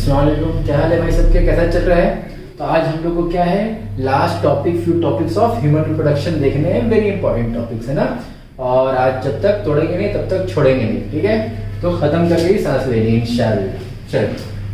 अस्सलाम वालेकुम, क्या हाल है भाई सबके, कैसा चल रहा है। तो आज हम लोग को क्या है, last topic, few topics of human reproduction देखने हैं। वेरी इंपॉर्टेंट टॉपिक्स है ना। और आज जब तक तोड़ेंगे नहीं तब तक छोड़ेंगे नहीं, ठीक है। तो खत्म करके ही सांस लेनी इंशाल्लाह। चलो,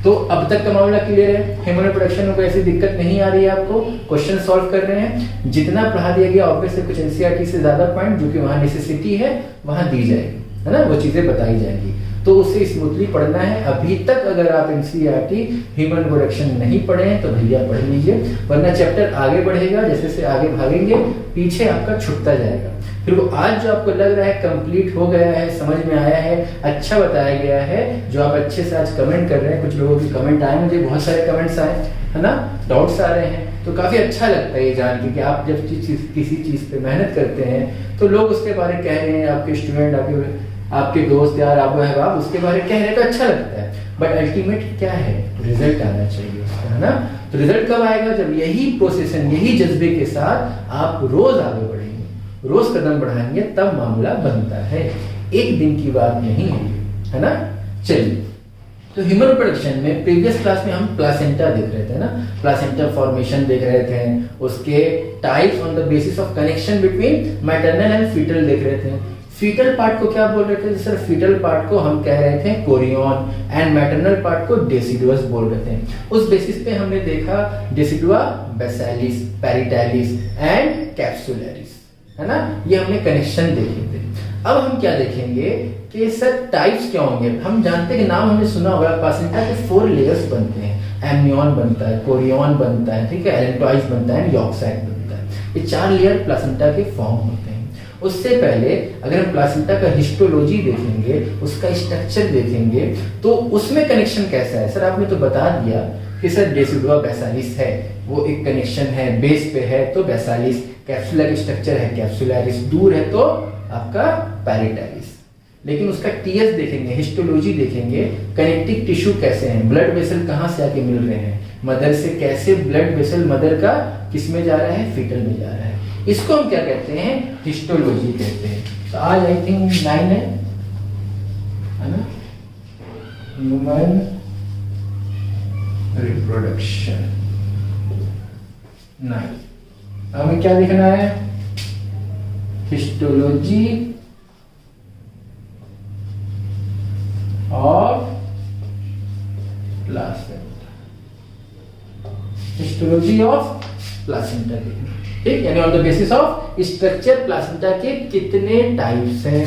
तो अब तक का मामला क्लियर है। ह्यूमन रिप्रोडक्शन में कोई ऐसी दिक्कत नहीं आ रही है आपको। क्वेश्चन सॉल्व कर रहे हैं, जितना पढ़ा दिया गया ऑब्वियस से कुछ एनसीईआरटी से ज्यादा पॉइंट जो कि वहां नेसेसिटी है वहां दी जाएगी, है ना, वो चीजें बताई जाएंगी। तो उससे स्मूथली पढ़ना है। अभी तक अगर आप एनसीईआरटी ह्यूमन रिप्रोडक्शन नहीं पढ़े हैं तो भैया पढ़ लीजिए, वरना चैप्टर आगे बढ़ेगा, जैसे से आगे भागेंगे पीछे आपका छुटता जाएगा। फिर वो आज जो आपको लग रहा है कंप्लीट हो गया है, समझ में आया है, अच्छा बताया गया है, जो आप अच्छे से आज कमेंट कर रहे हैं, कुछ लोगों के कमेंट आए, मुझे बहुत सारे कमेंट्स आए, है ना, डाउट्स आ रहे हैं, तो काफी अच्छा लगता है ये जान के कि आप जब किसी चीज पे मेहनत करते हैं तो लोग उसके बारे में कह रहे हैं, आपके स्टूडेंट, आपके दोस्त यार, आप अहबाब उसके बारे में कह रहे हैं तो अच्छा लगता है। बट अल्टीमेट क्या है, रिजल्ट आना चाहिए उसका, है ना। तो रिजल्ट कब आएगा, जब यही प्रोसेशन, यही जज्बे के साथ आप रोज आगे बढ़ेंगे, रोज कदम बढ़ाएंगे, तब मामला बनता है। एक दिन की बात नहीं है ना। चलिए, तो ह्यूमन रिप्रोडक्शन में प्रीवियस क्लास में हम प्लासेंटा देख रहे थे ना, प्लासेंटा फॉर्मेशन देख रहे थे, उसके types on the basis of connection between maternal and fetal देख रहे थे। फीटल पार्ट को क्या बोल रहे थे सर, फीटल पार्ट को हम कह रहे थे कोरियन एंड मैटरनल पार्ट को डेसिडुअस बोल रहे थे। उस बेसिस पे हमने देखा डेसिडुआ, बेसालिस, पेरिटैलिस एंड कैप्सुलरिस, है ना, ये हमने कनेक्शन देखे थे। अब हम क्या देखेंगे कि सर टाइप्स क्या होंगे। हम जानते हैं कि नाम हमने सुना होगा, प्लासेंटा के 4 लेयर्स बनते हैं, एमनियन बनता है, कोरियन बनता है, ठीक है, एलेंटॉइड्स बनता है, यॉर्क सैक बनता है। ये 4 लेयर प्लासेंटा के फॉर्म होते हैं। उससे पहले अगर हम प्लासेंटा का हिस्टोलॉजी देखेंगे, उसका स्ट्रक्चर देखेंगे, तो उसमें कनेक्शन कैसा है। सर आपने तो बता दिया कि सर डेसिडुआ बेसालिस है, वो एक कनेक्शन है, बेस पे है तो बेसालिस, कैप्सुलर स्ट्रक्चर है कैप्सुलरिस, दूर है तो आपका पेरिटैलिस। लेकिन उसका टीएस देखेंगे, हिस्टोलॉजी देखेंगे, कनेक्टिव टिश्यू कैसे हैं, ब्लड वेसल कहाँ से आके मिल रहे हैं, मदर से कैसे ब्लड वेसल मदर का किस में जा रहा है, फीटल में जा रहा है, इसको हम क्या कहते हैं, हिस्टोलॉजी कहते हैं। तो आज आई थिंक 9 है ना, ह्यूमन रिप्रोडक्शन 9। हमें क्या देखना है, histology of placenta, histology of placenta देखना, ठीक, यानी on the basis of structure placenta के कितने टाइप्स हैं।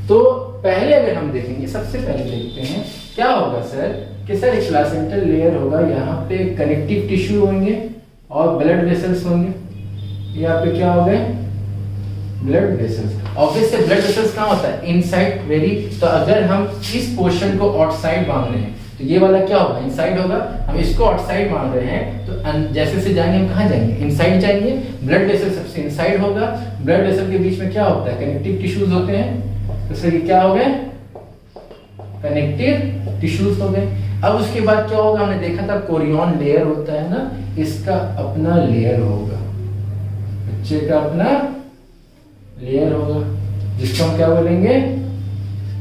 तो पहले अगर हम देखेंगे, सबसे पहले देखते हैं क्या होगा सर, कि सर एक प्लासेंटल लेयर होगा, यहाँ पे कनेक्टिव टिश्यू होंगे और ब्लड वेसल्स होंगे। यहाँ पे क्या हो गए, ब्लड वेसल्स। ऑब्वियस से ब्लड वेसल्स कहाँ होता है, इनसाइड वेरी। तो अगर हम इस पोर्शन को आउटसाइड मान रहे हैं तो ये वाला क्या होगा, इनसाइड होगा। हम इसको आउटसाइड मान रहे हैं तो जैसे से जाएंगे हम कहाँ जाएंगे, इनसाइड जाएंगे। ब्लड वेसल सबसे इनसाइड होगा। ब्लड वेसल के बीच में क्या होता है, कनेक्टिव टिश्यूज होते हैं। तो सर ये क्या हो गए, कनेक्टिव टिश्यूज हो गए। अब उसके बाद क्या होगा, हमने देखा था कोरियन लेयर होता है ना, इसका अपना लेयर होगा, बच्चे का अपना लेयर होगा, जिसको हम क्या बोलेंगे,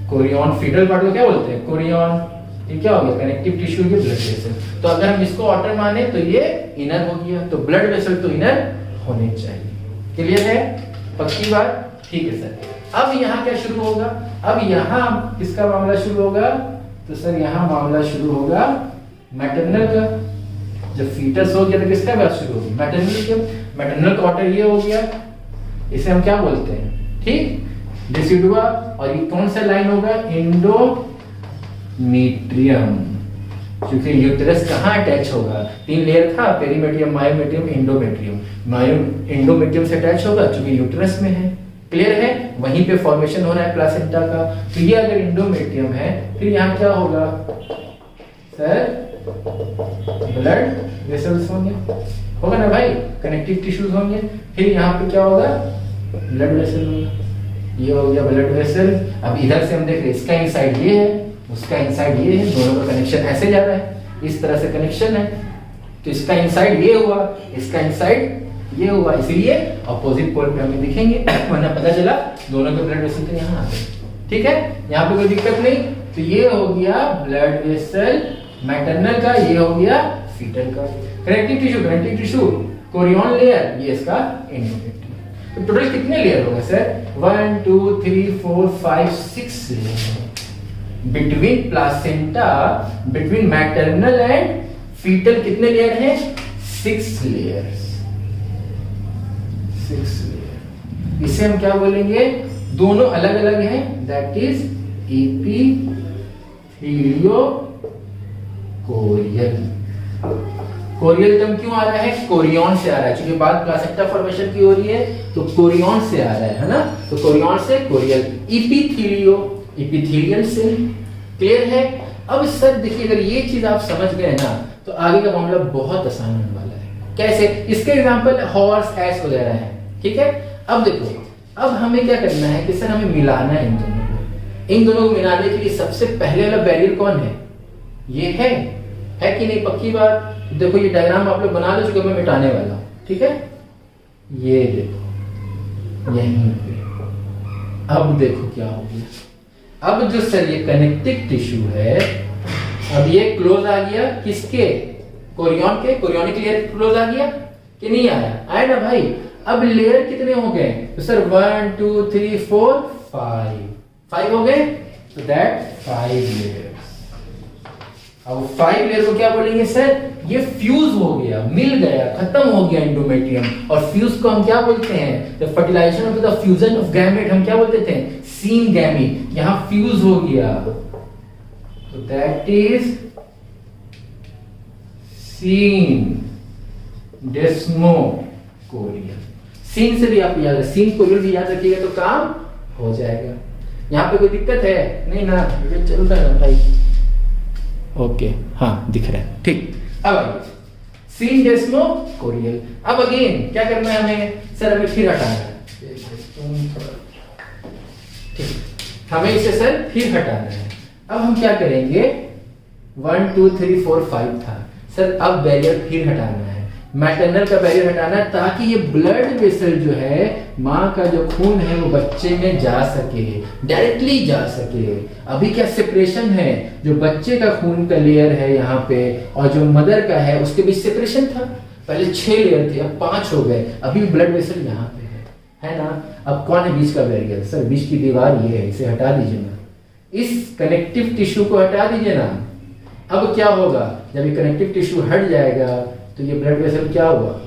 कोरियन। फीटल पार्ट को क्या बोलते हैं, कोरियन। ये क्या हो गया, कनेक्टिव टिश्यू के ब्लड वेसल। तो अगर हम इसको आउटर माने तो ये इनर हो गया, तो ब्लड वेसल तो इनर होने चाहिए। क्लियर है, पक्की बात, ठीक है सर। अब यहाँ क्या शुरू होगा, अब यहाँ किसका मामला शुरू होगा, तो सर यहाँ मामला शुरू होगा मैटरनल का। जब फीटस हो गया तो किसका बात शुरू होगी, मैटरनल का। मैटरनल का ऑर्डर ये हो गया, इसे हम क्या बोलते हैं, ठीक, डेसिडुआ। और ये कौन सा लाइन होगा, एंडोमेट्रियम, क्योंकि यूटेरस कहाँ अटैच होगा, 3 लेयर था, पेरीमेट्रियम, मायोमेट्रियम, एंडोमेट्रियम। एंडोमेट्रियम से अटैच होगा क्योंकि यूटेरस में है। क्लियर है, वहीं पे फॉर्मेशन हो रहा है प्लासेंटा का। तो ये अगर एंडोमेट्रियम है, फिर यहाँ क्या होगा सर, ब्लड वेसल्स होंगे, होगा ना भाई, कनेक्टिव टिश्यूज होंगे। फिर यहाँ पे क्या होगा, ब्लड वेसल होगा। ये हो गया ब्लड वेसल। अब इधर से हम देख रहे हैं, इसका इनसाइड ये है, उसका इनसाइड ये है, दोनों का कनेक्शन ऐसे जा रहा है, इस तरह से कनेक्शन है। तो इसका इनसाइड ये हुआ, इसका इनसाइड ये हुआ, इसलिए अपोजिट पोल पे हमें दिखेंगे, वरना पता चला दोनों के ब्लड वेसल तो यहाँ आ गए। ठीक है, यहाँ पे कोई दिक्कत नहीं। तो ये हो गया ब्लड वेसल मैटरनल का, ये हो गया फीटल का। कनेक्टिव टिश्यू कोरियन लेयर, ये इसका एंडोमेट्रियम। तो टोटल कितने लेयर हो गए sir? 1 2 3 4 5 6 layer. Between placenta, between maternal and fetal कितने लेयर हैं? 6 लेयर्स। 6 लेयर। इसे हम क्या बोलेंगे? दोनों अलग अलग हैं, that is epitheliochorial. Chorial term क्यों आ रहा है? कोरियन से आ रहा है, क्योंकि बात प्लासेंटा फॉर्मेशन की हो रही है, तो कोरियन से आ रहा है ना। तो कोरियन से chorial. Epithelio, epithelial cell. Clear है? अब सर देखिए, अगर ये चीज आप समझ गए ना, तो आगे का मामला बहुत आसान होने वाला है। कैसे? इसके एग्जांपल हॉर्स, एस वगैरह है, ठीक है। अब देखो, अब हमें क्या करना है कि सर हमें मिलाना है इन दोनों को। इन दोनों को मिलाने के लिए सबसे पहले वाला बैरियर कौन है? ये है कि नहीं? पक्की बात। देखो ये डायग्राम आप लोग बना लो, जो मैं मिटाने वाला हूं, ठीक है। ये देखो यहीं पे। अब देखो क्या हो गया। अब जो सर ये कनेक्टिव टिश्यू है, अब ये क्लोज आ गया किसके? कोरियन के। कोरियोनिक लेयर क्लोज आ गया कि नहीं आया? आया ना भाई। अब लेयर कितने हो गए? तो सर 1 2 3 4 5 हो गए, तो दैट 5 लेयर्स। अब 5 लेयर को क्या बोलेंगे सर? ये फ्यूज हो गया, मिल गया, खत्म हो गया एंडोमेट्रियम। और फ्यूज को हम क्या बोलते हैं? The fertilisation of the fusion of gamete हम क्या बोलते थे? Scene gamete. यहां फ्यूज हो गया, तो दैट इज सीन डेस्मोकोरियल। सीन से भी आप याद, सीन कोरियल भी याद रखिएगा तो काम हो जाएगा। यहां पे कोई दिक्कत है नहीं ना? ये चल रहा है भाई। ओके, हाँ दिख रहा है, ठीक। अब आइए सीन डेस्मोकोरियल। अब अगेन क्या करना है हमें? सर हमें फिर हटाना है, ठीक। हमें इसे सर फिर हटाना है। अब हम क्या करेंगे? 1 2 3 4 5 था सर, अब बैरियर फिर हटाना है। मैटरनल का बैरियर हटाना है, ताकि ये ब्लड वेसल जो है, माँ का जो खून है वो बच्चे में जा सके, डायरेक्टली जा सके। अभी क्या सेपरेशन है? जो बच्चे का खून का लेयर है यहाँ पे, और जो मदर का है उसके बीच सेपरेशन था। पहले 6 लेयर थे, अब 5 हो गए। अभी ब्लड वेसल यहाँ पे है ना। अब कौन है बीच का बैरियर? सर बीच की दीवार ये है, इसे हटा दीजिए ना। इस कनेक्टिव टिश्यू को हटा दीजिए ना। अब क्या होगा? जब ये कनेक्टिव टिश्यू हट जाएगा, तो ये ब्लड वेसल क्या हुआ?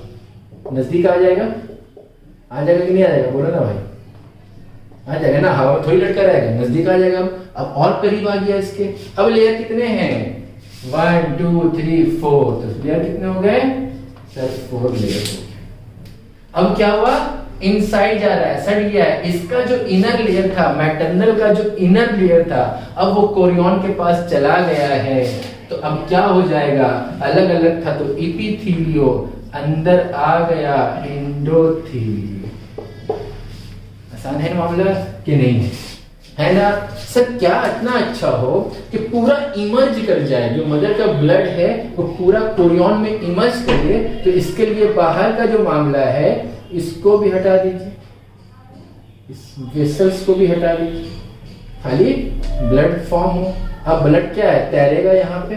नजदीक आ जाएगा। आ जाएगा कि नहीं आ जाएगा? बोलो ना भाई, आ जाएगा ना। हवा में थोड़ी लटका रहेगा, नजदीक आ जाएगा। अब और करीब आ गया इसके। अब लेयर कितने हैं? 1 2 3 4। तो लेयर कितने हो गए सर? 4 लेयर हो गए। अब क्या हुआ? इनसाइड जा रहा है, सट गया है। इसका जो इनर लेयर था, मैटरनल का जो इनर लेयर था, अब वो कोरियन के पास चला गया है। तो अब क्या हो जाएगा? अलग अलग था तो एपिथेलियो, अंदर आ गया एंडोथेलियो। आसान है मामला कि नहीं है ना? सर क्या इतना अच्छा हो कि पूरा इमर्ज कर जाए, जो मदर का ब्लड है वो पूरा कोरियन में इमर्ज कर दे। तो इसके लिए बाहर का जो मामला है, इसको भी हटा दीजिए, इस वेसल्स को भी हटा दीजिए, खाली ब्लड फॉर्म हो। अब ब्लड क्या है? तैरेगा यहाँ पे,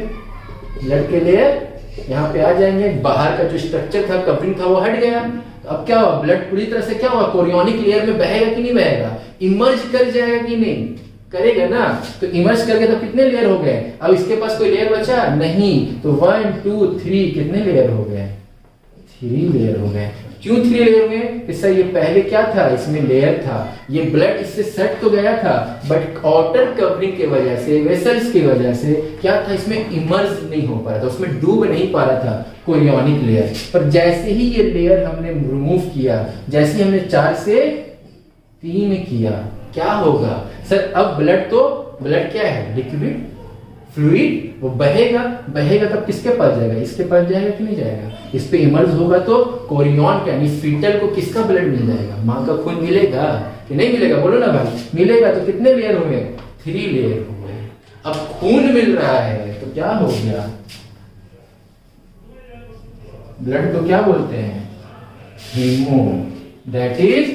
ब्लड के लेयर यहाँ पे आ जाएंगे। बाहर का जो स्ट्रक्चर था, कवरिंग था, वो हट गया। तो अब क्या हुआ? ब्लड पूरी तरह से क्या हुआ? कोरियोनिक लेयर में बहेगा कि नहीं बहेगा? इमर्ज कर जाएगा कि नहीं? करेगा ना। तो इमर्ज करके तो कितने लेयर हो गए? अब इसके पास कोई लेयर बचा नहीं। तो 1 2 3 कितने लेयर हो गए? 3 लेयर हो गए। क्यों 3 लेयर में? सर ये पहले क्या था? इसमें लेयर था, ये ब्लड इससे सट तो गया था, बट आउटर कवरिंग की वजह से, वेसल्स की वजह से क्या था? इसमें इमर्ज नहीं हो पा रहा था, उसमें डूब नहीं पा रहा था कोरियोनिक लेयर। पर जैसे ही ये लेयर हमने रिमूव किया, जैसे ही हमने 4 से 3 किया, क्या होगा सर? अब ब्लड क्या है? लिक्विड फ्लूइड, वो बहेगा। बहेगा तब किसके पास जाएगा? इसके पास जाएगा कि नहीं जाएगा? इस पे इमर्ज होगा तो कोरियन का यानी फीटल को किसका ब्लड मिल जाएगा? माँ का खून मिलेगा कि नहीं मिलेगा? बोलो ना भाई, मिलेगा। तो कितने लेयर हो गए? 3 लेयर हो गए। अब खून मिल रहा है तो क्या हो गया? ब्लड को क्या बोलते हैं? Haemo, that is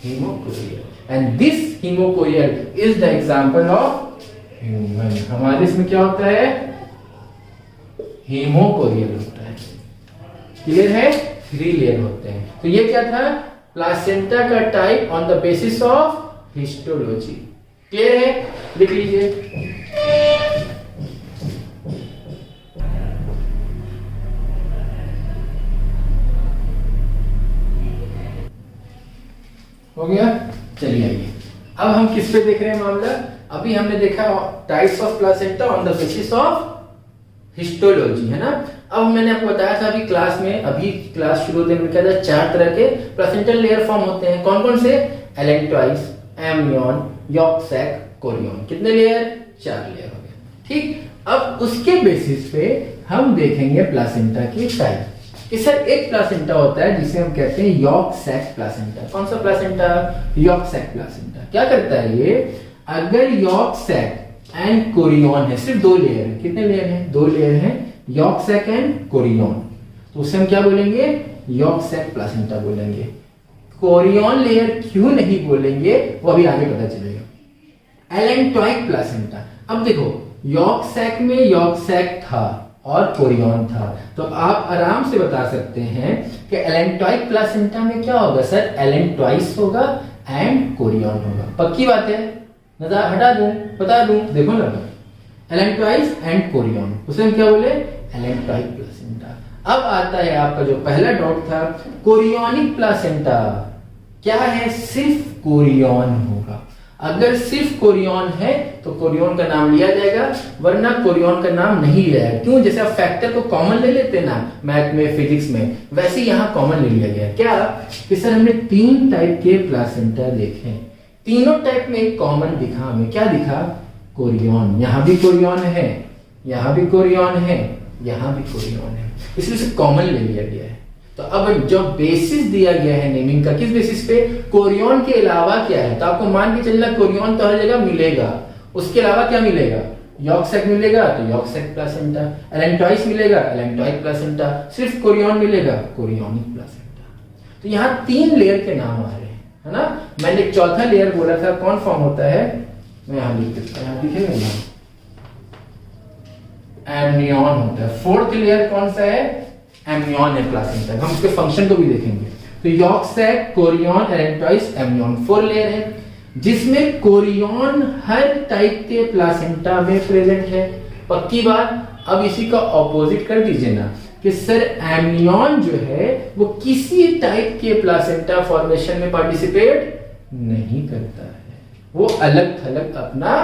haemochorial. And this haemochorial is the example of human. हमारे इसमें क्या होता है? हेमोकोरियल होता है। क्लियर है? 3 लेयर होते हैं। तो ये क्या था? प्लासेंटा का type on the basis of histology. Clear है? लिख लीजिए। हो गया? चलिए आइए, अब हम किस पे देख रहे हैं मामला? अभी हमने देखा types of placenta on the basis of histology, है ना। अब मैंने आपको बताया था अभी क्लास शुरू होते में क्या था, 4 तरह के प्लासेंटल लेयर फॉर्म होते हैं। कौन कौन से? Allantois, amnion, yolk sac, chorion. कितने लेयर? 4 लेयर हो गए। ठीक, अब उसके बेसिस पे हम देखेंगे प्लासेंटा की टाइप। कि सर एक प्लासेंटा होता है जिसे हम कहते हैं यॉर्क सैक प्लासेंटा। कौन सा प्लासेंटा? York sac placenta. क्या करता है ये? अगर यॉर्क सैक एंड कोरियन है, सिर्फ 2 लेयर है। कितने लेयर हैं? 2 लेयर हैं, यॉर्क सैक एंड कोरियन। तो उसे हम क्या बोलेंगे? यॉर्क सैक प्लासेंटा बोलेंगे। कोरियन लेयर क्यों नहीं बोलेंगे वो अभी आगे पता चलेगा। एलेंटॉइक प्लासेंटा। अब देखो, यॉर्क सैक में यॉर्क सैक था और कोरियन था, तो आप आराम से बता सकते हैं कि एलेंटॉइक प्लासेंटा में क्या होगा सर? एलेंटॉइस होगा एंड कोरियन होगा। पक्की बात है? हटा दूं, बता दूं, देखो ना, एलेंटॉइस एंड कोरियन, उसे हम क्या बोले? एलेंटॉइक प्लासेंटा। अब आता है आपका जो पहला डाउट था, कोरियोनिक प्लासेंटा क्या है? सिर्फ कोरियन होगा। अगर सिर्फ कोरियन है तो कोरियन का नाम लिया जाएगा, वरना कोरियन का नाम नहीं लिया जाएगा। क्यों? जैसे आप फैक्टर को कॉमन ले लेते हैं ना मैथ में, फिजिक्स में, वैसे यहां कॉमन ले लिया गया। क्या कि सर हमने 3 टाइप के प्लासेंटा देखे, तीनों टाइप में एक कॉमन दिखा हमें। क्या दिखा? कोरियन। यहां भी कोरियन है, यहां भी कोरियन है, यहां भी कोरियन है, इसलिए उसे कॉमन ले लिया गया है। तो अब जो बेसिस दिया गया है नेमिंग का, किस बेसिस पे? कोरियन के अलावा क्या है? तो आपको मान के चलना कोरियन तो हर जगह मिलेगा, उसके अलावा क्या मिलेगा? यॉर्क सैक मिलेगा तो यॉर्क सैक प्लासेंटा, एलेंटॉइस मिलेगा, एलेंटॉइक प्लासेंटा, सिर्फ कोरियन मिलेगा, कोरियोनिक प्लासेंटा। तो यहाँ 3 लेयर के नाम आ रहे हैं, है ना। मैंने एक चौथा लेयर बोला था, कौन फॉर्म होता है? मैं यहां लिख देता हूं, यहां दिखेगा, एमनियन होता है। 4th लेयर कौन सा है? एमनियन है प्लासेंटा। हम उसके फंक्शन को भी देखेंगे। तो yolk sac, chorion, allantois, amnion 4 layer है, जिसमें कोरियन हर टाइप के प्लासेंटा में प्रेजेंट है। पक्की बात। अब इसी का ऑपोजिट कर दीजिए ना कि सर एमनियन जो है वो किसी टाइप के प्लासेंटा फॉर्मेशन में पार्टिसिपेट नहीं करता है, वो अलग थलग अपना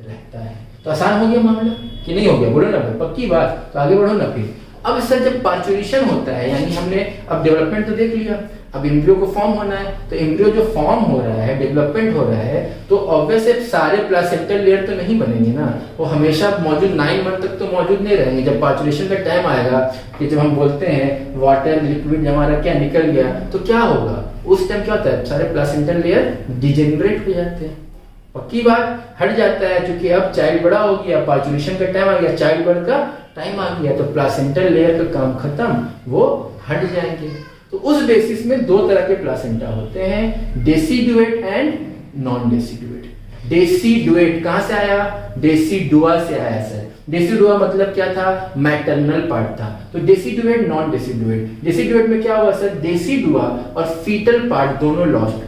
रहता है। तो आसान हो गया मामला कि नहीं हो गया? बोलो ना भाई, पक्की बात। तो आगे बढ़ो ना फिर। अब सर जब पार्चुरेशन होता है, यानी हमने अब डेवलपमेंट तो देख लिया, अब एम्ब्रियो को फॉर्म होना है, तो एम्ब्रियो जो फॉर्म हो रहा है, डेवलपमेंट हो रहा है, तो ऑब्वियसली सारे प्लासेंटल लेयर तो नहीं बनेंगे ना, वो हमेशा मौजूद 9 मंथ तक तो मौजूद नहीं रहेंगे। जब पार्चुरेशन का टाइम आएगा कि जब हम बोलते हैं वाटर लिक्विड हमारा क्या निकल गया, तो क्या होगा? उस टाइम क्या होता है? सारे प्लासेंटल लेयर डिजेनरेट हो जाते हैं। पक्की बात, हट जाता है, क्योंकि अब चाइल्ड बड़ा हो गया, पार्चुरेशन का टाइम आ गया, चाइल्ड बर्थ का टाइम आ गया, तो प्लासेंटल लेयर का काम खत्म, वो हट जाएंगे। तो उस बेसिस में 2 तरह के प्लासेंटा होते हैं, deciduate and non deciduate. Deciduate कहां से आया? डेसिडुआ से आया सर। डेसिडुआ मतलब क्या था? मैटरनल पार्ट था। तो डेसिडुएट, नॉन डेसिडुएट। डेसिडुएट में क्या हुआ सर? डेसिडुआ और फीटल पार्ट दोनों लॉस्ट हो गए।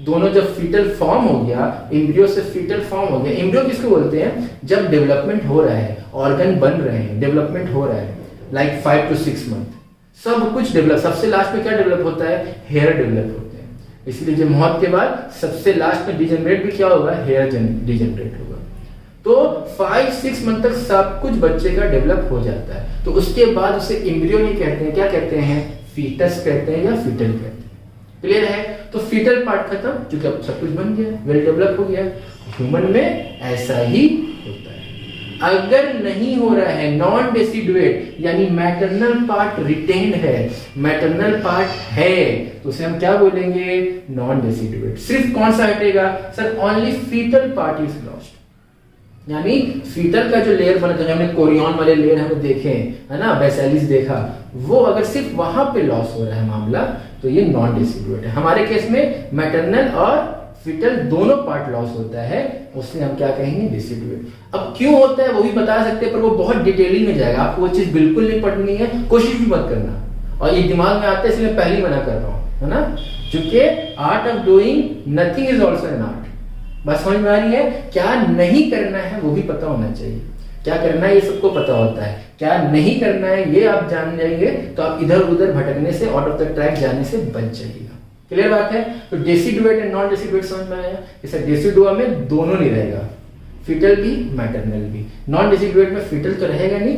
दोनों जब फीटल फॉर्म हो गया, एम्ब्रियो से फीटल फॉर्म हो गया। एम्ब्रियो किसको बोलते हैं? जब डेवलपमेंट हो रहा है, ऑर्गन बन रहे हैं, डेवलपमेंट हो रहा है, लाइक 5 to 6 मंथ, सब कुछ डेवलप। सबसे लास्ट में क्या डेवलप होता है? हेयर डेवलप होते हैं। इसलिए जब मौत के बाद सबसे लास्ट में डिजेनरेट भी क्या होगा? हेयर डिजेनरेट होगा। तो 5-6 मंथ तक सब कुछ बच्चे का डेवलप हो जाता है। तो उसके बाद उसे एम्ब्रियो नहीं कहते हैं, क्या कहते हैं? फीटस कहते हैं या फीटल कहते हैं। क्लियर है? तो फीटल पार्ट खत्म, क्योंकि अब सब कुछ बन गया, वेल डेवलप हो गया। ह्यूमन में ऐसा ही होता है। अगर नहीं हो रहा है, नॉन डेसिडुएट यानी मैटरनल पार्ट रिटेन्ड है, मैटरनल पार्ट है, तो उसे हम क्या बोलेंगे? Non deciduate. सिर्फ कौन सा हटेगा sir? Only fetal part is lost. यानी फीटल का जो लेयर बना, जो हमने कोरियन वाले लेयर हमें देखे, है ना, बेसिलिस देखा, वो अगर सिर्फ वहां पे लॉस हो रहा है मामला, तो ये नॉन डेसिडुएट है। हमारे केस में मैटरनल और फीटल दोनों पार्ट लॉस होता है, उससे हम क्या कहेंगे डेसिडुएट। अब क्यों होता है वो भी बता सकते हैं, पर वो बहुत डिटेलिंग में जाएगा, आपको वो चीज बिल्कुल नहीं पढ़नी है, कोशिश भी मत करना। और ये दिमाग में आता है इसलिए पहले ही मना कर रहा हूँ, है ना, क्योंकि art of doing nothing is also an art. बस समझ में आ रही है, क्या नहीं करना है वो भी पता होना चाहिए, क्या करना है ये सबको पता होता है, क्या नहीं करना है ये आप जान जाएंगे तो आप इधर उधर भटकने से, आउट ऑफ द ट्रैक जाने से बच जाइएगा। क्लियर बात है। तो डेसिडुएट एंड नॉन डेसिडुएट समझ में आया। इसे डेसिडुआ में दोनों नहीं रहेगा, फीटल भी मैटरनल भी। नॉन डेसिडुएट में फीटल तो रहेगा नहीं,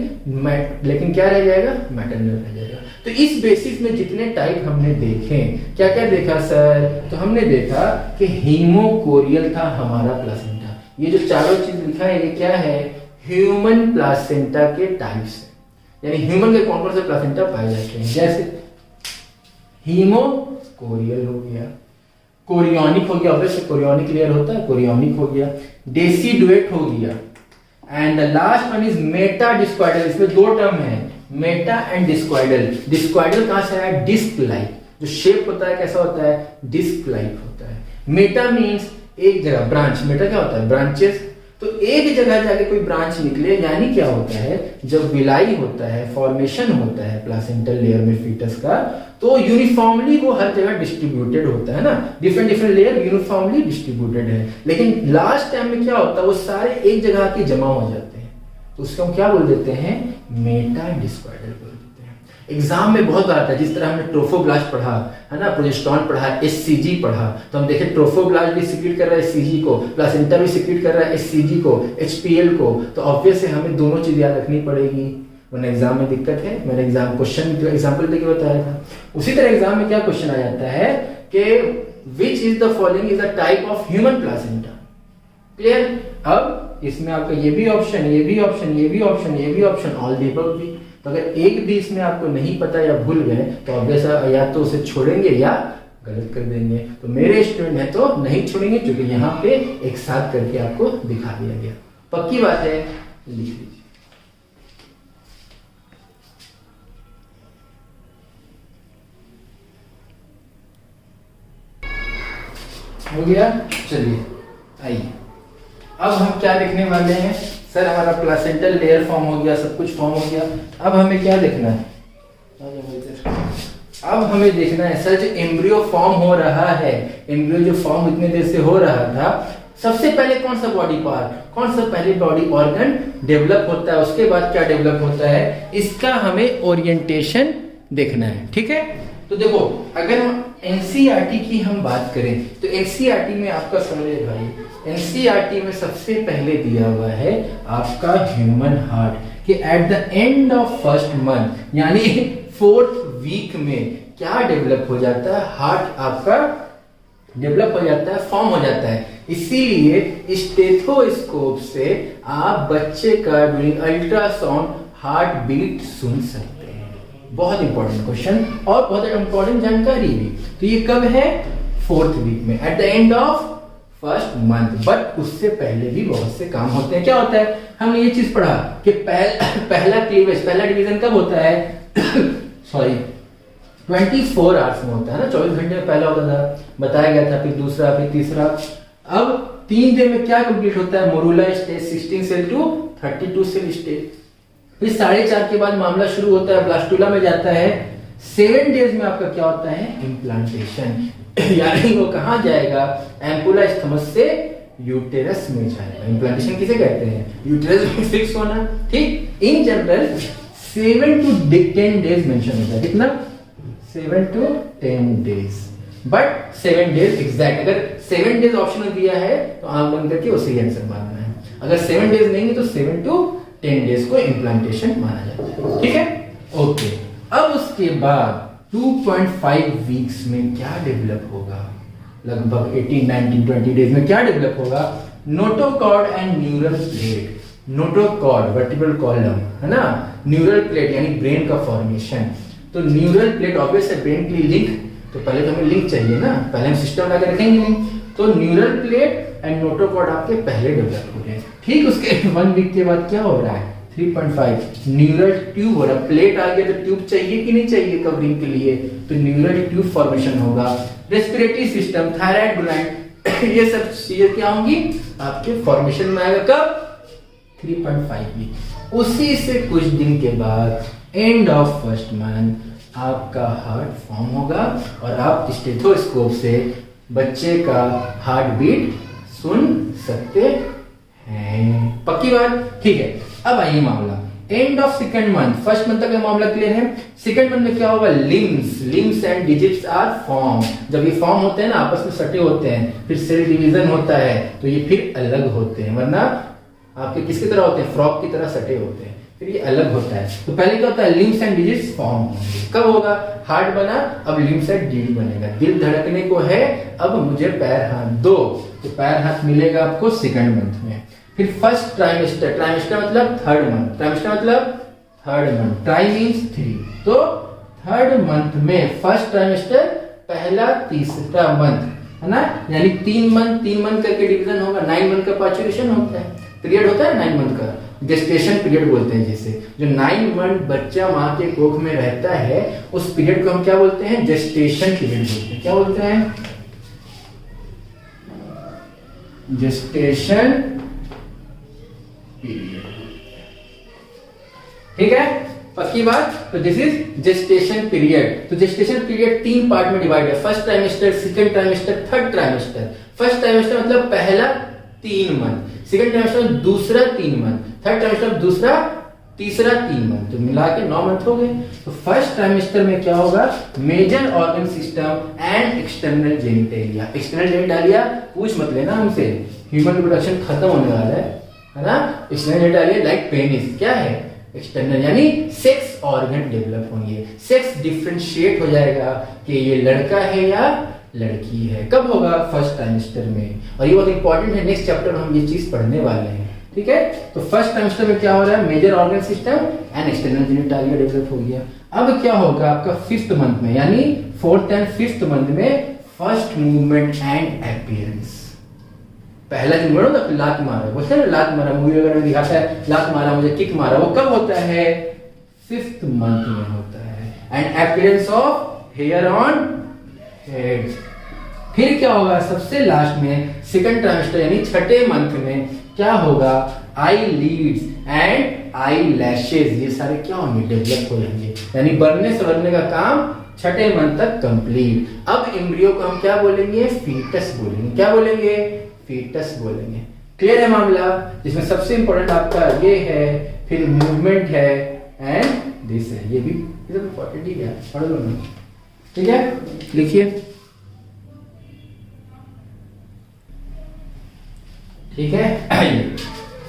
लेकिन क्या रह जाएगा, मैटरनल रह जाएगा। तो इस बेसिस में जितने टाइप हमने देखे, क्या क्या देखा सर, तो हमने देखा कि हीमोकोरियल था हमारा प्लासेंटा। ये जो चारों चीज लिखा है ये क्या है, ह्यूमन प्लासेंटा के टाइप्स है, यानी ह्यूमन के कौन कौन से प्लासेंटा पाए जाते हैं। जैसे हीमोकोरियल हो गया, कोरियोनिक हो गया, ऑब्वियसली कोरियोनिक क्लियर होता है, कोरियोनिक हो गया, डेसिडुएट हो गया, and the last one is metadiscoidal. इसमें दो टर्म है, मेटा एंड डिस्क्वाइडल। डिस्क्वाइडल कहां से आया, डिस्क लाइक, जो शेप होता है कैसा होता है, डिस्क लाइक होता है। मेटा मींस एक जगह, ब्रांच, मेटा क्या होता है, ब्रांचेस। तो एक जगह जाके कोई ब्रांच निकले, यानी क्या होता है, जब विलाई होता है, फॉर्मेशन होता है प्लासेंटल लेयर में फीटस का, तो यूनिफॉर्मली वो हर जगह डिस्ट्रीब्यूटेड होता है ना, different different layer uniformly distributed है। लेकिन लास्ट टाइम में क्या होता है, वो सारे एक जगह आके जमा हो जाते हैं, तो उसको हम क्या बोल देते हैं, मेटा डिस्क्वाइडल बोल देते हैं। एग्जाम में बहुत बार आता है, जिस तरह हमने ट्रोफोब्लास्ट पढ़ा है ना, प्रोजेस्टेरॉन पढ़ा, एचसीजी पढ़ा, तो हम देखे ट्रोफोब्लास्ट भी सिक्रीट कर रहा है एचसीजी को, प्लासेंटा भी सिक्रीट कर रहा है एचसीजी को, एचपीएल को, तो ऑब्वियस है हमें दोनों चीज याद रखनी पड़ेगी, वरना एग्जाम में दिक्कत है। मैंने एग्जाम क्वेश्चन एग्जांपल देके बताया था। उसी तरह एग्जाम में क्या क्वेश्चन आ जाता है कि which is the following is a type of human placenta. Clear. अब इसमें आपका ये भी ऑप्शन, ये भी ऑप्शन, ये भी ऑप्शन, ये भी ऑप्शन, ऑल द अबव भी। तो अगर एक भी इसमें आपको नहीं पता या भूल गए तो ऑब्वियस या तो उसे छोड़ेंगे या गलत कर देंगे। तो मेरे स्टूडेंट है तो नहीं छोड़ेंगे, क्योंकि यहाँ पे एक साथ करके आपको दिखा दिया गया। पक्की बात है, लिख लीजिए। हो गया। चलिए आइए, अब हम क्या देखने वाले हैं, सर हमारा प्लासेंटल लेयर फॉर्म हो गया, सब कुछ फॉर्म हो गया, अब हमें क्या देखना है, अब हमें देखना है सर जो एम्ब्रियो फॉर्म हो रहा है, एम्ब्रियो जो फॉर्म इतने देर से हो रहा था, सबसे पहले कौन सा बॉडी पार्ट, कौन सा पहले बॉडी ऑर्गन डेवलप होता है, उसके बाद क्या डेवलप होता है, इसका हमें ओरिएंटेशन देखना है। ठीक है। तो देखो, अगर हम एनसीईआरटी की हम बात करें तो एनसीईआरटी में आपका समझे भाई, एनसीईआरटी में सबसे पहले दिया हुआ है आपका ह्यूमन हार्ट कि at the end of first month यानी 4th वीक में क्या डेवलप हो जाता है, हार्ट आपका डेवलप हो जाता है, फॉर्म हो जाता है। इसीलिए स्टेथोस्कोप से आप बच्चे का ड्यूरिंग अल्ट्रासाउंड हार्ट बीट सुन सकते हैं। बहुत इंपॉर्टेंट क्वेश्चन और बहुत इंपॉर्टेंट जानकारी भी। तो ये कब है, 4th वीक में, at the end of first month. But उससे पहले भी बहुत से काम होते हैं। क्या होता है, हमने ये चीज पढ़ा कि पहला क्लीवेज, पहला डिवीजन कब होता है सॉरी 24 आवर्स में होता है ना, 24 घंटे में पहला होता था, बताया गया था, फिर दूसरा, फिर तीसरा। अब 3 दिन में क्या कंप्लीट होता है, morula stage 16 cell to 32 cell stage. फिर 4.5 के बाद मामला शुरू होता है, ब्लास्टुला में जाता है। 7 डेज में आपका क्या होता है, इम्प्लांटेशन, यानी वो कहां जाएगा, एम्पुला स्थमस से यूटेरस में जाएगा। इम्प्लांटेशन किसे कहते हैं, यूटेरस में फिक्स होना। ठीक। In general 7 to 10 days mention होता है, कितना, 7 to 10 days, but 7 days exact. अगर 7 डेज ऑप्शन दिया है तो आंख बंद करके उसी आंसर मानना है। अगर 7 डेज नहीं है तो 7 to 10 डेज को इम्प्लांटेशन माना जाता है। ठीक है, ओके। अब उसके बाद 2.5 वीक्स में क्या डेवलप होगा, लगभग 18, 19, 20 डेज में क्या डेवलप होगा, notochord and neural plate. Notochord vertebral column है ना, न्यूरल प्लेट यानी ब्रेन का फॉर्मेशन। तो न्यूरल प्लेट ऑब्वियस है ब्रेन के लिए लिंक, तो पहले तो हमें लिंक चाहिए ना, पहले हम सिस्टम लगा रखेंगे लिंक। तो न्यूरल प्लेट एंड नोटोकॉर्ड आपके पहले डेवलप हो गए। ठीक। उसके 1 वीक के बाद क्या हो रहा है, 3.5 न्यूरल ट्यूब हो रहा है। प्लेट आ गया तो ट्यूब चाहिए कि नहीं चाहिए कवरिंग के लिए, तो न्यूरल ट्यूब फॉर्मेशन होगा। रेस्पिरेटरी सिस्टम, थायराइड ग्लैंड ये सब चीजें क्या होंगी आपके फॉर्मेशन में आएगा कब 3.5 वीक। उसी से कुछ दिन के बाद एंड ऑफ फर्स्ट मंथ आपका हार्ट फॉर्म होगा और आप स्टेथोस्कोप से बच्चे का हार्ट बीट सुन सकते हैं। पक्की बात, ठीक है। अब आइए मामला end of second month, first month तक का मामला क्लियर है। सेकंड मंथ में क्या होगा, limbs and digits are form. जब ये फॉर्म होते हैं ना, आपस में सटे होते हैं, फिर सेल डिवीजन होता है तो ये फिर अलग होते हैं, वरना आपके किसकी तरह होते हैं, फ्रॉक की तरह सटे होते हैं, फिर ये अलग होता है। तो पहले क्या होता है, लिम्स एंड डिजिट्स फॉर्म होंगे। कब होगा, हार्ट बना, अब लिम्स एंड डिजिट बनेगा। दिल धड़कने को है, अब मुझे पैर हाथ दो, तो पैर हाथ मिलेगा आपको सेकंड मंथ में। फिर फर्स्ट ट्राइमेस्टर, ट्राइमेस्टर मतलब थर्ड मंथ, ट्राइमेस्टर मतलब थर्ड मंथ, ट्राई मींस 3, तो थर्ड मंथ में फर्स्ट ट्राइमेस्टर पहला तीसरा मंथ है ना, यानी 3 मंथ करके डिवीजन होगा। 9 मंथ का पार्चुरेशन होता है, पीरियड होता है 9 मंथ का, गेस्टेशन पीरियड बोलते हैं जिसे। जो 9 मंथ बच्चा माँ के कोख में रहता है उस पीरियड को हम क्या बोलते हैं, जेस्टेशन पीरियड बोलते हैं। क्या बोलते हैं, जेस्टेशन पीरियड। ठीक है, पक्की बात। तो दिस इज जेस्टेशन पीरियड। तो जेस्टेशन पीरियड 3 पार्ट में डिवाइड है, first trimester, second trimester, third trimester. First trimester मतलब पहला 3 मंथ, सेकंड ट्राइमेस्टर दूसरा 3 मंथ, थर्ड ट्राइमेस्टर दूसरा तीसरा 3 मंथ, तो मिला के 9 मंथ हो गए। तो फर्स्ट ट्राइमेस्टर में क्या होगा, major organ system and external genitalia. External genitalia पूछ मत लेना हमसे, ह्यूमन रिप्रोडक्शन खत्म होने वाला है ना। एक्सटर्नल जेनिटेलिया लाइक पेनिस क्या है, एक्सटर्नल, यानी सेक्स ऑर्गन डेवलप होंगे, सेक्स डिफरेंशिएट हो जाएगा कि ये लड़का है या लड़की है। कब होगा, फर्स्ट ट्राइमेस्टर में। और ये बहुत इंपॉर्टेंट है, नेक्स्ट चैप्टर में हम ये चीज पढ़ने वाले हैं। ठीक है, तो फर्स्ट ट्राइमेस्टर में क्या हो रहा है, major organ system and external genitalia develop हो गया। अब क्या होगा आपका 5th मंथ में, यानी 4th एंड 5th मंथ में फर्स्ट मूवमेंट एंड अपीयरेंस। पहला जो मूवमेंट होता है, लात मारा, बोलते हैं ना लात मारा, मूवी वगैरह में दिखाता है लात मारा, मुझे किक मारा, वो कब होता है, 5th मंथ में होता है। And appearance of hair on head. फिर क्या होगा, सबसे लास्ट में सेकंड ट्राइमेस्टर यानी 6ठे मंथ में क्या होगा, आई लीड्स एंड आई लैशेज, ये सारे क्या होंगे, डेवलप हो जाएंगे, यानी बढ़ने संवरने का काम 6ठे मंथ तक कंप्लीट। अब एम्ब्रियो को हम क्या बोलेंगे, फीटस बोलेंगे। क्या बोलेंगे, फीटस बोलेंगे। क्लियर है मामला, जिसमें सबसे इंपॉर्टेंट आपका ये है, फिर मूवमेंट है एंड दिस है, ये भी इंपॉर्टेंट ही है, पढ़ लो ना। ठीक है, लिखिए। ठीक है,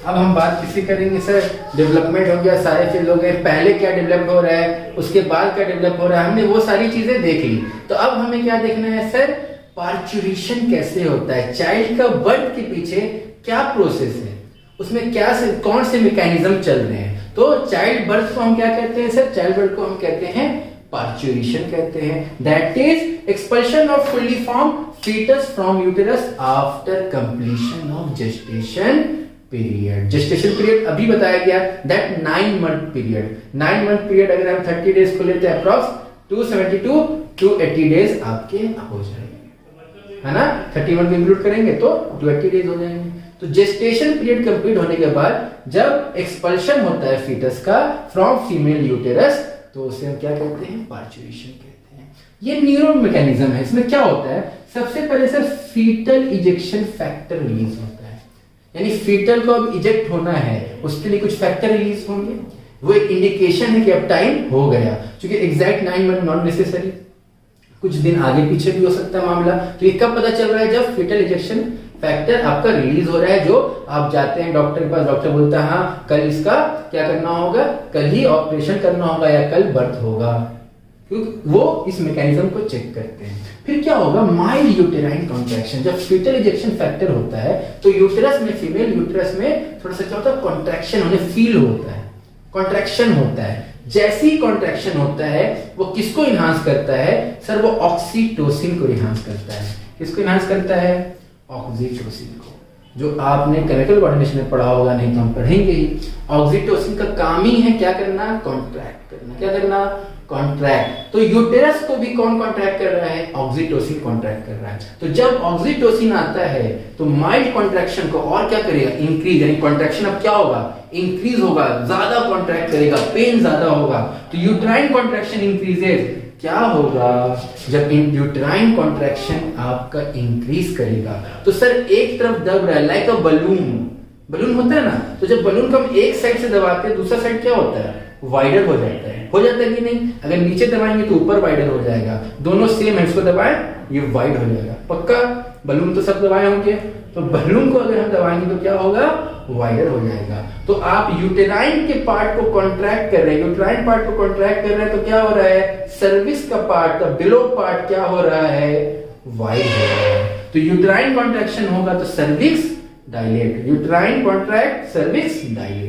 अब हम बात किसी करेंगे सर, डेवलपमेंट हो गया, सारे फील्ड हो गए, पहले क्या डेवलप हो रहा है, उसके बाद क्या डेवलप हो रहा है, हमने वो सारी चीजें देख ली। तो अब हमें क्या देखना है सर, पार्चुरेशन कैसे होता है, चाइल्ड का बर्थ के पीछे क्या प्रोसेस है, उसमें क्या से कौन से मैकेनिज्म चल रहे हैं। तो चाइल्ड बर्थ को हम क्या कहते हैं सर, चाइल्ड बर्थ को हम कहते हैं पार्चुरेशन कहते हैं। That is expulsion off fully form fetus from uterus after completion of gestation period. Gestation period अभी बताया गया, that 9 month period. 9 month period अगर हम 30 days को लेते हैं, अप्रॉक्स 272 to 80 days आपके हो जाएंगे, है ना। 31 को इंक्लूड करेंगे तो 280 days हो जाएंगे। तो जेस्टेशन पीरियड कंप्लीट होने के बाद जब एक्सपल्शन होता है फीटस का फ्रॉम फीमेल यूटेरस, तो उसे हम क्या कहते हैं, पार्चुरेशन कहते हैं। ये न्यूरो मैकेनिज्म है। इसमें क्या होता है, सबसे पहले sir fetal ejection factor release होता है, यानी फीटल को अब इजेक्ट होना है, उसके लिए कुछ फैक्टर रिलीज होंगे, वो एक इंडिकेशन है कि अब टाइम हो गया। क्योंकि एग्जैक्ट 9 मंथ नॉट नेसेसरी, कुछ दिन आगे पीछे भी हो सकता है मामला। तो ये कब पता चल रहा है, जब फीटल इजेक्शन फैक्टर आपका रिलीज हो रहा है, जो आप जाते हैं डॉक्टर के पास, डॉक्टर बोलता है हाँ कल इसका क्या करना होगा, कल ही ऑपरेशन करना होगा या कल बर्थ होगा, क्योंकि वो इस मैकेनिज्म को चेक करते हैं। फिर क्या होगा, माइल्ड यूटेराइन कॉन्ट्रैक्शन। जब फीटल इजेक्शन फैक्टर होता है तो यूटेरस में, फीमेल यूटेरस में थोड़ा सा क्या होता है, कॉन्ट्रैक्शन होने फील होता है, कॉन्ट्रैक्शन होता है। जैसे ही कॉन्ट्रैक्शन होता है वो किसको इनहांस करता है सर, वो ऑक्सीटोसिन को इनहांस करता है। किसको इनहांस करता है, ऑक्सीटोसिन को, जो आपने केमिकल कोऑर्डिनेशन में पढ़ा होगा, नहीं तो हम पढ़ेंगे ही। ऑक्सीटोसिन का काम ही है क्या करना, कॉन्ट्रैक्ट करना। क्या करना, कॉन्ट्रैक्ट। तो यूटेरस को भी कौन कॉन्ट्रैक्ट कर रहा है? ऑक्सीटोसिन कॉन्ट्रैक्ट कर रहा है। तो जब ऑक्सीटोसिन आता है तो माइल्ड कॉन्ट्रैक्शन को और क्या करेगा? इंक्रीज, यानी कॉन्ट्रैक्शन अब क्या होगा? इंक्रीज होगा, ज्यादा कॉन्ट्रैक्ट करेगा, पेन ज्यादा होगा। तो यूट्राइन कॉन्ट्रैक्शन इंक्रीजेज, क्या होगा? जब यूट्राइन कॉन्ट्रैक्शन आपका इंक्रीज करेगा तो सर एक तरफ दब रहा है, लाइक अ बलून होता है ना, तो जब बलून को हम एक साइड से दबाते हैं दूसरा साइड क्या होता है? वाइडर हो जाता है कि नहीं? अगर नीचे दबाएंगे तो ऊपर वाइडर हो जाएगा, दोनों सेम है, इसको दबाएं ये वाइड हो जाएगा। पक्का? बलून तो सब दबाए होंगे, तो बलून को अगर हम दबाएंगे तो क्या होगा? वाइडर हो जाएगा। तो आप यूटेराइन के पार्ट को कॉन्ट्रैक्ट कर रहे हैं, यूटेराइन पार्ट को कॉन्ट्रैक्ट कर रहे हैं तो क्या हो रहा है? सर्विक्स का पार्ट, द बिलो पार्ट क्या हो रहा है? वाइड हो रहा है। तो यूटेराइन कॉन्ट्रैक्शन होगा तो cervix dilate, uterine contract, cervix dilate.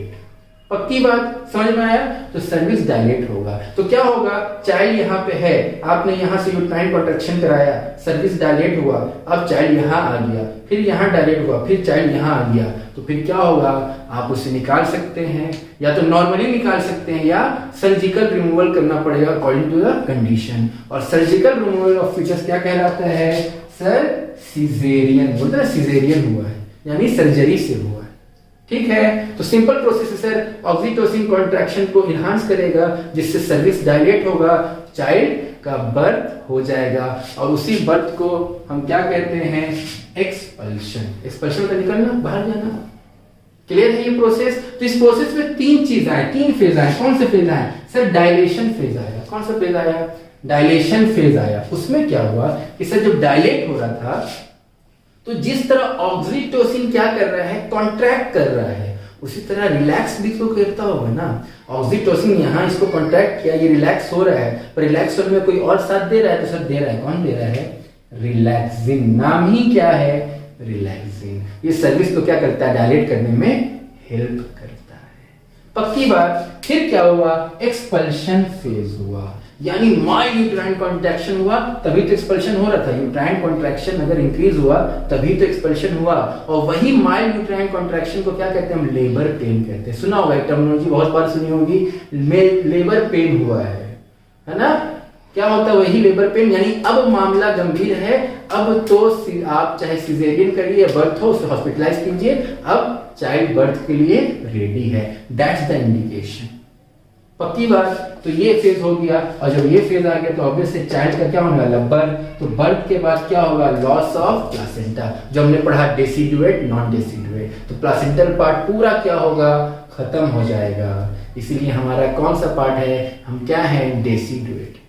पक्की बात? समझ में आया? तो सर्विक्स डायलेट होगा तो क्या होगा? चाइल्ड यहाँ पे है, आपने यहाँ से यूटेराइन कॉन्ट्रैक्शन कराया, सर्विक्स डायलेट हुआ, अब चाइल्ड यहाँ आ गया, फिर यहाँ डायलेट हुआ, फिर चाइल्ड यहाँ आ गया, तो फिर क्या होगा? आप उसे निकाल सकते हैं, या तो नॉर्मली निकाल सकते हैं या सर्जिकल रिमूवल करना पड़ेगा अकॉर्डिंग टू द कंडीशन। और सर्जिकल रिमूवल ऑफ फीचर्स क्या कहलाता है? सर सिजेरियन, बोलते हैं सिजेरियन हुआ है, यानी सर्जरी से हुआ है। ठीक है, तो सिंपल प्रोसेस है सर, ऑक्सीटोसिन कॉन्ट्रैक्शन को इनहांस करेगा जिससे सर्विक्स डायलेट होगा, चाइल्ड का बर्थ हो जाएगा, और उसी बर्थ को हम क्या कहते हैं? एक्सपल्शन। एक्सपल्शन का निकलना, बाहर जाना। क्लियर है ये प्रोसेस? तो इस प्रोसेस में तीन चीज आए, तीन फेज आए। कौन से फेज आए? सर डायलेशन फेज आया। कौन सा फेज आया? डायलेशन फेज आया। उसमें क्या हुआ कि सर जब डायलेट हो रहा था तो जिस तरह ऑक्सीटोसिन क्या कर रहा है? कॉन्ट्रैक्ट कर रहा है, उसी तरह रिलैक्स भी तो करता होगा ना। ऑक्सीटोसिन यहाँ इसको कॉन्ट्रैक्ट किया, ये रिलैक्स हो रहा है, पर रिलैक्स होने में कोई और साथ दे रहा है, तो सर दे रहा है, कौन दे रहा है? रिलैक्सिन। नाम ही क्या है? रिलैक्सिन। ये सर्विस को क्या करता है? डायलेट करने में हेल्प करता है। पक्की बात? फिर क्या हुआ? एक्सपल्शन फेज हुआ, यानी माइल्ड यूट्राइन कॉन्ट्रैक्शन हुआ तभी तो एक्सपल्शन हो रहा था। यूट्राइन कॉन्ट्रैक्शन अगर इंक्रीज हुआ तभी तो एक्सपल्शन हुआ, और वही माइल्ड यूट्राइन कॉन्ट्रैक्शन को क्या कहते हैं? हम लेबर पेन कहते हैं। सुना होगा, टर्मिनोलॉजी बहुत बार सुनी होगी, लेबर पेन हुआ है ना? क्या होता है? वही लेबर पेन, यानी अब मामला गंभीर है, अब तो आप चाहे सिजेरियन करिए, बर्थ हो उसे हॉस्पिटलाइज कीजिए, अब चाइल्ड बर्थ के लिए रेडी है। That's the indication. पक्की बात? तो ये फेज हो गया, और जब ये फेज आ गया तो ऑब्वियसली चाइल्ड का क्या होने वाला? बर्थ। तो बर्थ के बाद क्या होगा? Loss of placenta. जो हमने पढ़ा डेसिडुएट, नॉन डेसिडुएट, तो प्लासेंटल पार्ट पूरा क्या होगा? खत्म हो जाएगा। इसीलिए हमारा कौन सा पार्ट है? हम क्या है? डेसिडुएट।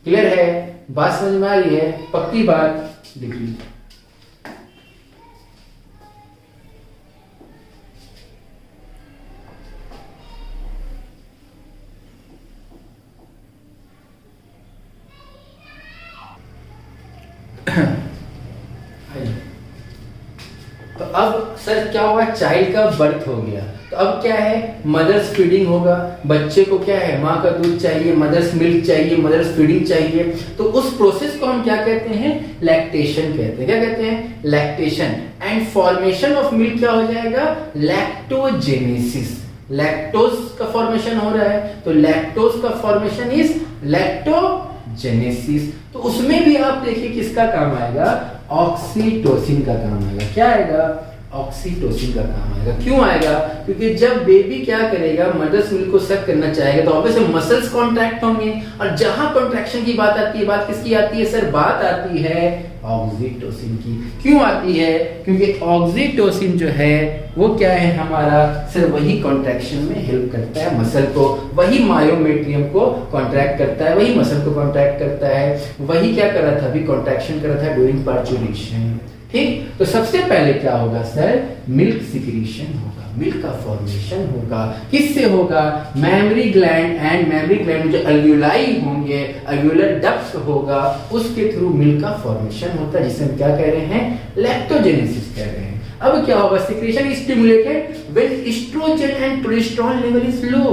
क्लियर है? बात समझ में आ रही है? पक्की बात? लिख लीजिए। तो अब सर क्या हुआ? चाइल्ड का बर्थ हो गया, तो अब क्या है? मदर्स फीडिंग होगा। बच्चे को क्या है? माँ का दूध चाहिए, मदर्स मिल्क चाहिए, मदर्स फीडिंग चाहिए। तो उस प्रोसेस को हम क्या कहते हैं? लैक्टेशन कहते हैं। क्या कहते हैं? Lactation. And formation of milk क्या हो जाएगा? लैक्टोजेनेसिस। लैक्टोज का फॉर्मेशन हो रहा है, तो लैक्टोज का फॉर्मेशन इज लैक्टोजेनेसिस। तो उसमें भी आप देखिए किसका काम आएगा? ऑक्सीटोसिन का काम आएगा। क्या आएगा? ऑक्सीटोसिन का काम आएगा। क्यों आएगा? क्योंकि जब बेबी क्या करेगा? मदर्स मिल्क को सक करना चाहेगा तो ऑब्वियसली मसल्स कॉन्ट्रैक्ट होंगे, और जहां कॉन्ट्रैक्शन की बात आती है, बात किसकी आती है सर? बात आती है ऑक्सीटोसिन की। क्यों आती है? क्योंकि ऑक्सीटोसिन जो है वो क्या है हमारा? सर वही कॉन्ट्रैक्शन में हेल्प करता है मसल को, वही मायोमेट्रियम को कॉन्ट्रैक्ट करता है, वही मसल को कॉन्ट्रैक्ट करता है, वही क्या कर रहा था? अभी कॉन्ट्रैक्शन कर रहा था ड्यूरिंग पार्चुरेशन। ठीक, तो सबसे पहले क्या होगा सर? मिल्क सिक्रीशन होगा, मिल्क का फॉर्मेशन होगा। किससे होगा? Mammary gland, and mammary gland जो अल्वियोलाई होंगे, अल्वियोलर डक्ट होगा, उसके थ्रू मिल्क का फॉर्मेशन होता है, जिसे हम क्या कह रहे हैं? लैक्टोजेनेसिस कह रहे हैं। अब क्या होगा? Secretion is stimulated when estrogen and progesterone level is low.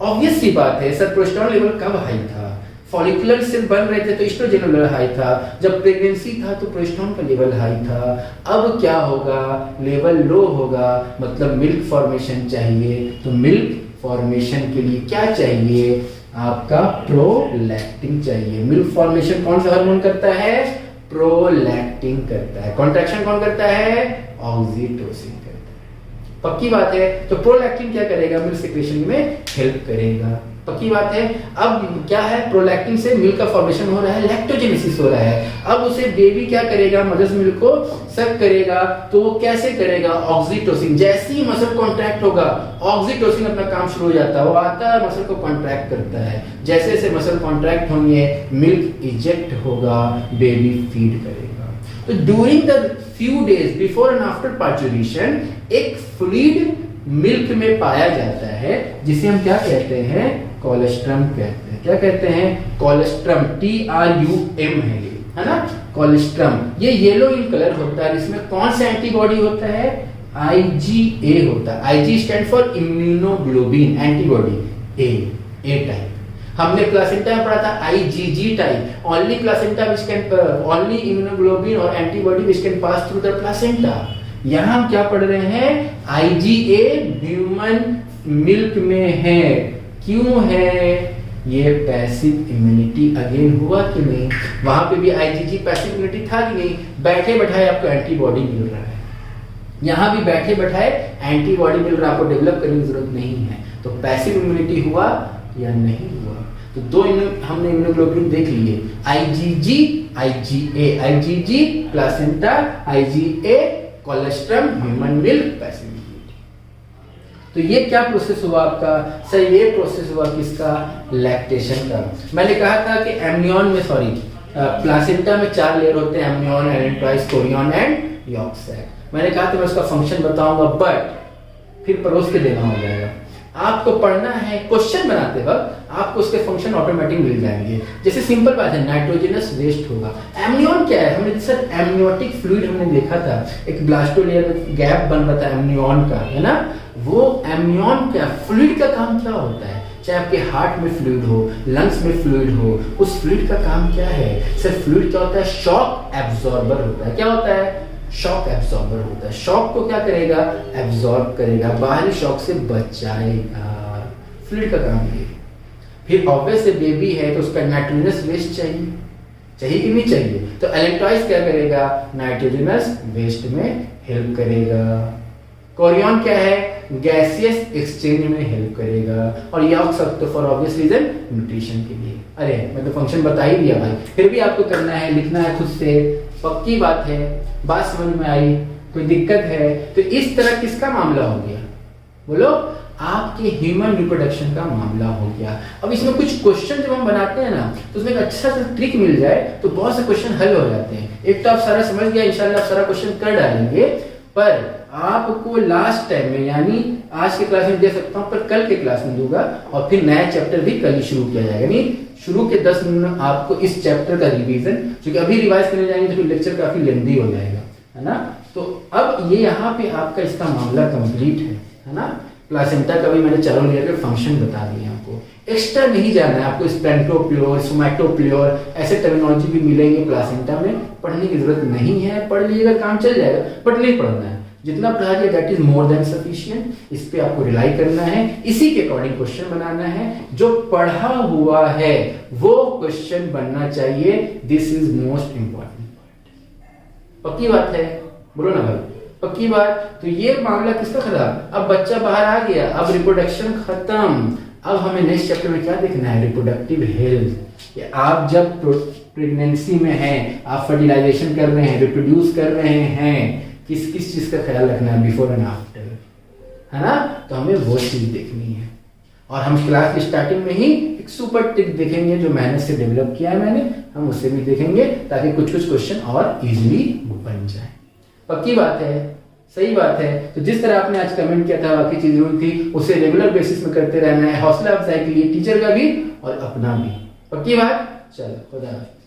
Obvious सी बात है सर, प्रोजेस्टेरोन लेवल कब हाई था? फॉलिकुलर सेल बन रहे थे तो एस्ट्रोजन लेवल हाई था, जब प्रेगनेंसी था तो प्रोजेस्टेरोन का लेवल हाई था। अब क्या होगा? लेवल लो होगा, मतलब मिल्क फॉर्मेशन चाहिए, तो मिल्क फॉर्मेशन के लिए क्या चाहिए? आपका प्रोलैक्टिन चाहिए। मिल्क फॉर्मेशन कौन सा हार्मोन करता है? प्रोलैक्टिन करता है। कॉन्ट्रैक्शन कौन करता है? ऑक्सीटोसिन करता है। पक्की बात है। तो प्रोलैक्टिन क्या करेगा? मिल्क सिक्रेशन में हेल्प करेगा। पक्की बात है। अब क्या है? प्रोलैक्टिन से मिल्क का फॉर्मेशन हो रहा है, लैक्टोजेनेसिस हो रहा है। अब उसे बेबी क्या करेगा? मदर्स मिल्क को सक करेगा। तो वो कैसे करेगा? ऑक्सीटोसिन। जैसे ही मसल कॉन्ट्रैक्ट होगा, ऑक्सीटोसिन अपना काम शुरू हो जाता है। वो आता है, मसल को कॉन्ट्रैक्ट करता है। जैसे जैसे मसल कॉन्ट्रैक्ट होंगे, मिल्क इजेक्ट होगा, बेबी फीड करेगा। तो during the few days before and after parturition एक फ्लूइड मिल्क में पाया जाता है, जिसे हम क्या कहते हैं? कोलेस्ट्रम कहते हैं। क्या कहते हैं? कोलेस्ट्रम। TRUM है ना? कोलेस्ट्रम। ये येलो इन कलर होता है। इसमें कौन सा एंटीबॉडी होता है? IgA होता है। IG stand for immunoglobin antibody. A type. हमने प्लासेंटा में पढ़ा था IgG type. Only placenta which can only immunoglobin और antibody which can pass through the placenta. यहां हम क्या पढ़ रहे हैं? IgA ह्यूमन मिल्क में है। क्यों है? ये पैसिव इम्यूनिटी अगेन हुआ कि नहीं? वहां पे भी IgG पैसिव इम्यूनिटी था कि नहीं? बैठे बैठाए आपको एंटीबॉडी मिल रहा है। यहां भी बैठे बैठाए एंटीबॉडी मिल रहा है, आपको डेवलप करने की जरूरत नहीं है। तो पैसिव इम्यूनिटी हुआ या नहीं हुआ? तो दो हमने इम्यूनोग्लोबुलिन देख लिए, IgG, IgA। IgG placenta, IgA colostrum, human milk, passive immunity. तो ये क्या प्रोसेस हुआ आपका? सर ये प्रोसेस हुआ किसका? लैक्टेशन का। मैंने कहा था कि एमनियन में प्लासेंटा में 4 लेयर होते हैं, amnion, adenoids, chorion and yolk sac. मैंने कहा था मैं उसका फंक्शन बताऊंगा, बट फिर परोस के देना हो जाएगा। आपको पढ़ना है, क्वेश्चन बनाते वक्त आपको उसके फंक्शन ऑटोमेटिक मिल जाएंगे। जैसे सिंपल बात है, नाइट्रोजनस वेस्ट होगा। एमनियन क्या है? हमने सर एमनियोटिक फ्लूइड हमने देखा था, एक ब्लास्टोलेयर में गैप बन रहा था एमनियन का, है ना? वो एमनियन क्या फ्लूइड का काम क्या होता है? चाहे आपके हार्ट में फ्लूइड हो, लंग्स में फ्लूइड हो, उस फ्लूइड का काम क्या है? सर फ्लूइड क्या होता है? शॉक एब्जॉर्बर होता है। क्या होता है? शॉक एब्जॉर्बर होता है। शॉक को क्या करेगा? एब्जॉर्ब करेगा, बाहरी शॉक से बचाएगा। फ्लूइड का काम ये। फिर ऑब्वियस से बेबी है तो उसका नाइट्रोजनस वेस्ट चाहिए, चाहिए कि नहीं चाहिए? तो एलेक्ट्रोलाइट्स क्या करेगा? नाइट्रोजनस वेस्ट में हेल्प करेगा। कोरियन क्या है? गैसियस एक्सचेंज में हेल्प करेगा। और यॉर्क सैक तो फॉर ऑब्वियस रीजन न्यूट्रिशन के लिए। अरे मैं तो फंक्शन बता ही दिया भाई, फिर भी आपको करना है, लिखना है खुद से। पक्की बात है, बात समझ में आई? कोई दिक्कत है? तो इस तरह किसका मामला हो गया? बोलो। आपके ह्यूमन रिप्रोडक्शन का मामला हो गया। अब इसमें कुछ क्वेश्चन जब हम बनाते हैं ना, तो उसमें एक अच्छा सा ट्रिक मिल जाए तो बहुत से क्वेश्चन हल हो जाते हैं। एक तो आप सारा समझ गया, इंशाल्लाह आप सारा क्वेश्चन कर डालेंगे, पर आपको लास्ट टाइम में, यानी आज के क्लास में दे सकता हूं, पर कल के क्लास में दूंगा, और फिर नया चैप्टर भी कल ही शुरू किया जाएगा। यानी शुरू के 10 मिनट आपको इस चैप्टर का रिवीजन, क्योंकि अभी रिवाइज करने जाएंगे तो फिर लेक्चर काफी लेंथी हो जाएगा, है ना? तो अब ये यहाँ पे आपका इसका मामला कंप्लीट है ना? प्लासेंटा का भी मैंने चारों लेयर के फंक्शन बता दिए आपको। एक्स्ट्रा नहीं जाना है आपको। स्पेंटोप्योर, सोमैटोप्योर ऐसे टर्मिनोलॉजी भी मिलेंगे प्लासेंटा में, पढ़ने की जरूरत नहीं है। पढ़ लीजिएगा, काम चल जाएगा, बट नहीं पढ़ना है। जितना पढ़ा दिया that is more than sufficient. इस पे आपको रिलाई करना है, इसी के अकॉर्डिंग क्वेश्चन बनाना है। जो पढ़ा हुआ है वो क्वेश्चन बनना चाहिए। This is most important point. पक्की बात है? बोलो ना भाई, पक्की बात? तो ये मामला किसका खत्म? अब बच्चा बाहर आ गया, अब रिप्रोडक्शन खत्म। अब हमें नेक्स्ट चैप्टर में क्या देखना है? Reproductive health. आप जब प्रेगनेंसी में हैं, आप फर्टिलाइजेशन कर रहे हैं, रिप्रोड्यूस कर रहे हैं, किस किस चीज का ख्याल रखना है बिफोर एंड आफ्टर, है ना? तो हमें वो चीज देखनी है। और हम क्लास की स्टार्टिंग में ही एक सुपर टिप देखेंगे जो मेहनत से डेवलप किया है मैंने, हम उसे भी देखेंगे ताकि कुछ कुछ क्वेश्चन और इजीली बन जाए। पक्की बात है? सही बात है। तो जिस तरह आपने आज कमेंट किया था, बाकी चीजें हुई थी, उसे रेगुलर बेसिस में करते रहना है, हौसला अफजाई के लिए टीचर का भी और अपना भी। पक्की बात? चलो खुदा हाफिज़।